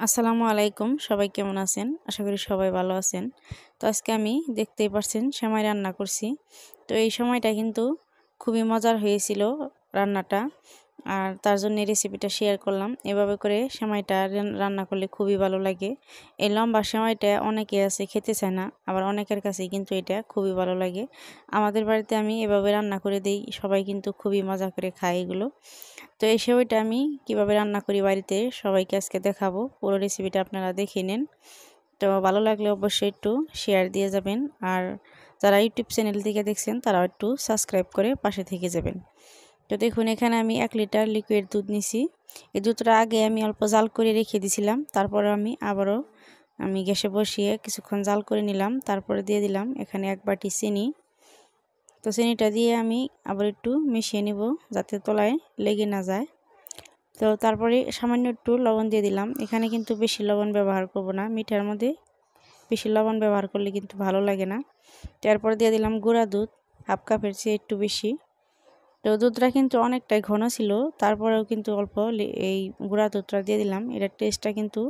আসসালামু আলাইকুম, সবাই কেমন আছেন? আশা করি সবাই ভালো আছেন। তো আজকে আমি দেখতেই পারছেন সেমাই রান্না করছি। তো এই সময়টা কিন্তু খুবই মজার হয়েছিল রান্নাটা। আর তার জন্য এই রেসিপিটা শেয়ার করলাম। এভাবে করে সেমাইটা রান্না করলে খুবই ভালো লাগে। এই লম্বা সেমাইটা অনেকে আছে খেতে চায় না, আবার অনেকের কাছেই কিন্তু এটা খুবই ভালো লাগে। আমাদের বাড়িতে আমি এভাবে রান্না করে দেই, সবাই কিন্তু খুবই মজা করে খায় এগুলো। তো এই সেমাইটা আমি কিভাবে রান্না করি বাড়িতে সবাইকে আজকে দেখাবো। পুরো রেসিপিটা আপনারা দেখে নিন। তো ভালো লাগলে অবশ্যই একটু শেয়ার দিয়ে যাবেন। আর যারা ইউটিউব চ্যানেল থেকে দেখছেন তারাও একটু সাবস্ক্রাইব করে পাশে থেকে যাবেন। তো দেখুন, এখানে আমি 1 লিটার লিকুইড দুধ নিছি। এই দুধটা আগে আমি অল্প জাল করে রেখে দিয়েছিলাম। তারপরে আমি আবারও গ্যাসে বসিয়ে কিছুক্ষণ জাল করে নিলাম। তারপরে দিয়ে দিলাম এখানে 1 বাটি চিনি। তো চিনিটা দিয়ে আমি আবার একটু মিশিয়ে নিব যাতে তলায় লেগে না যায়। তো তারপরে সামান্য একটু লবণ দিয়ে দিলাম। এখানে কিন্তু বেশি লবণ ব্যবহার করব না, মিঠার মধ্যে বেশি লবণ ব্যবহার করলে কিন্তু ভালো লাগে না। তারপর দিয়ে দিলাম গুঁড়া দুধ, হাফ কাপের চেয়ে একটু বেশি। তো দুধটা কিন্তু অনেকটাই ঘন ছিল, তারপরেও কিন্তু অল্প এই গুঁড়া দুধটা দিয়ে দিলাম। এটার টেস্টটা কিন্তু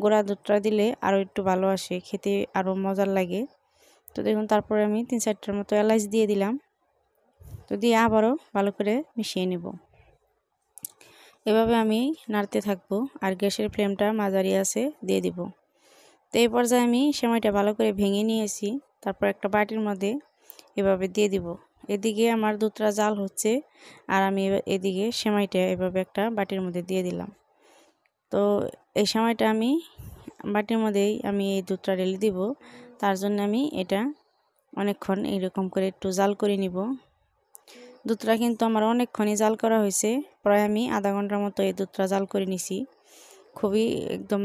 গুঁড়া দুধটা দিলে আরও একটু ভালো আসে, খেতে আরও মজার লাগে। তো দেখুন, তারপরে আমি 3-4টার মতো এলাচ দিয়ে দিলাম। তো দিয়ে আবারও ভালো করে মিশিয়ে নেব। এভাবে আমি নাড়তে থাকবো আর গ্যাসের ফ্লেমটা মাঝারি আছে দিয়ে দিব। তো এই পর্যায়ে আমি সেমাইটা ভালো করে ভেঙে নিয়েছি। তারপর একটা বাটির মধ্যে এভাবে দিয়ে দিব। এদিকে আমার দুধটা জাল হচ্ছে আর আমি এদিকে সেমাইটা এভাবে একটা বাটির মধ্যে দিয়ে দিলাম। তো এই সেমাইটা আমি বাটির মধ্যেই আমি এই দুধটা ঢেলে দিব। তার জন্য আমি এটা অনেকক্ষণ এইরকম করে একটু জাল করে নিব। দুধটা কিন্তু আমার অনেকক্ষণই জাল করা হয়েছে, প্রায় আমি আধা ঘন্টার মতো এই দুধটা জাল করে নিছি। খুবই একদম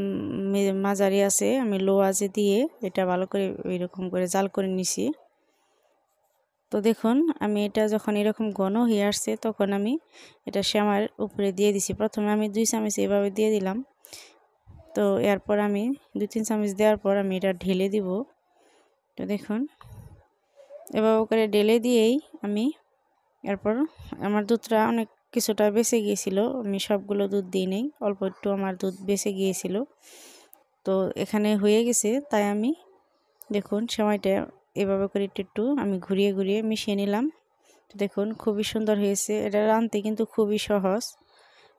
মাঝারি আছে, আমি লো আঁচে দিয়ে এটা ভালো করে এরকম করে জাল করে নিছি। তো দেখুন, আমি এটা যখন এরকম ঘন হয়ে আসছে তখন আমি এটা সেমাইয়ের উপরে দিয়ে দিছি। প্রথমে আমি 2 চামচ এভাবে দিয়ে দিলাম। তো এরপর আমি 2-3 চামচ দেওয়ার পর আমি এটা ঢেলে দিব। তো দেখুন, এভাবে করে ঢেলে দিয়েই আমি এরপর আমার দুধটা অনেক কিছুটা বেঁচে গিয়েছিল, আমি সবগুলো দুধ দিই নেই, অল্প একটু আমার দুধ বেঁচে গিয়েছিল। তো এখানে হয়ে গেছে, তাই আমি দেখুন সেমাইটা এভাবে করে একটু একটু আমি ঘুরিয়ে ঘুরিয়ে মিশিয়ে নিলাম। তো দেখুন খুবই সুন্দর হয়েছে, এটা রাঁধতে কিন্তু খুবই সহজ।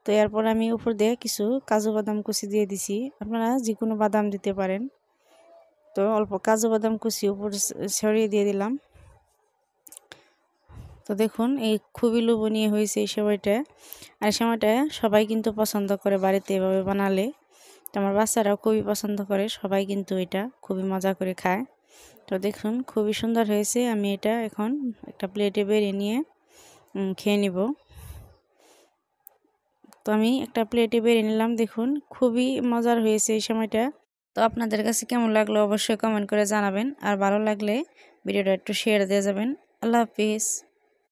তো এরপর আমি উপর দিয়ে কিছু কাজু বাদাম কুচি দিয়ে দিছি, আপনারা যে কোনো বাদাম দিতে পারেন। তো অল্প কাজু বাদাম কুচি উপর ছড়িয়ে দিয়ে দিলাম। তো দেখুন, এই খুবই লোভনীয় হয়েছে এই সেমাইটা। আর সেমাইটা সবাই কিন্তু পছন্দ করে বাড়িতে এভাবে বানালে। তো আমার বাচ্চারাও খুবই পছন্দ করে, সবাই কিন্তু এটা খুবই মজা করে খায়। তো দেখুন খুবই সুন্দর হয়েছে, আমি এটা এখন একটা প্লেটে বেরিয়ে নিয়ে খেয়ে নিব। তো আমি একটা প্লেটে বেরিয়ে নিলাম। দেখুন খুবই মজার হয়েছে এই সময়টা। তো আপনাদের কাছে কেমন লাগলো অবশ্যই কমেন্ট করে জানাবেন, আর ভালো লাগলে ভিডিওটা একটু শেয়ার দিয়ে যাবেন। আল্লাহ হাফিজ।